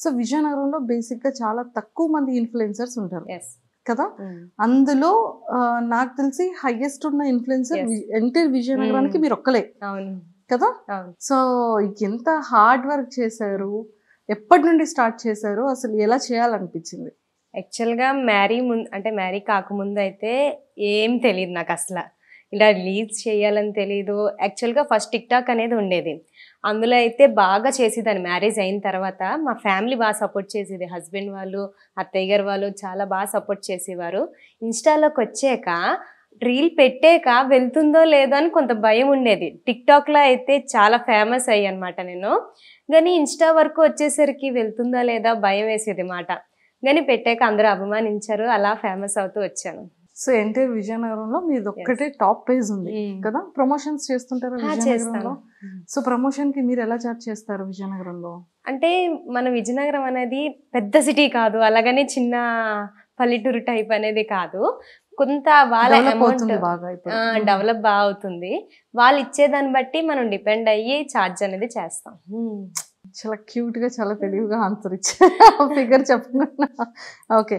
So విజయనగరంలో basic గా చాలా తక్కువ మంది ఇన్ఫ్లుయెన్సర్స్ ఉంటారు ఎస్. కదా. అందులో నాకు తెలిసి హైయెస్ట్ ఉన్న ఇన్ఫ్లుయెన్సర్ Yes. ఎంటైర్ విజయనగరానికి మీరు ఒక్కలే అవును కదా. అవును. సో ఎంత హార్డ్ వర్క్ చేశారు, ఎప్పటి నుండి స్టార్ట్ చేశారు, అసలు ఎలా చేయాలనిపించింది? యాక్చువల్గా మ్యారీ కాకముందు అయితే ఏం తెలియదు నాకు అసలు. ఇలా రీల్స్ చేయాలని తెలీదు. యాక్చువల్గా ఫస్ట్ టిక్ టాక్ అనేది ఉండేది. అందులో అయితే బాగా చేసేదాన్ని. మ్యారేజ్ అయిన తర్వాత మా ఫ్యామిలీ బాగా సపోర్ట్ చేసేది. హస్బెండ్ వాళ్ళు, అత్తయ్య గారు వాళ్ళు చాలా బాగా సపోర్ట్ చేసేవారు. ఇన్స్టాలోకి వచ్చాక రీల్ పెట్టాక వెళ్తుందో లేదో అని కొంత భయం ఉండేది. టిక్ టాక్లో అయితే చాలా ఫేమస్ అయ్యానమాట నేను. కానీ ఇన్స్టా వరకు వచ్చేసరికి వెళ్తుందా లేదా భయం వేసేది మాట. కానీ పెట్టాక అందరూ అభిమానించారు. అలా ఫేమస్ అవుతూ వచ్చాను. సో ఎంటైర్ విజయనగరంలో మీది ఒక్కటే టాప్ పేజ్ ఉంది కదా. ప్రమోషన్స్ చేస్తుంటారా విజయనగరంలో? సో ప్రమోషన్ కి మీరు ఎలా చార్జ్ చేస్తారు విజయనగరంలో? అంటే మన విజయనగరం అనేది పెద్ద సిటీ కాదు, అలాగని చిన్న పల్లెటూరు టైప్ అనేది కాదు. కొంత వాళ్ళ అమౌంట్ డెవలప్ బాగా అవుతుంది. వాళ్ళు ఇచ్చేదాన్ని బట్టి మనం డిపెండ్ అయ్యి ఛార్జ్ అనేది చేస్తాం. చాలా క్యూట్ గా చాలా తెలివిగా ఆన్సర్ ఇచ్చారు ఫిగర్ చెప్పకుండా. ఓకే.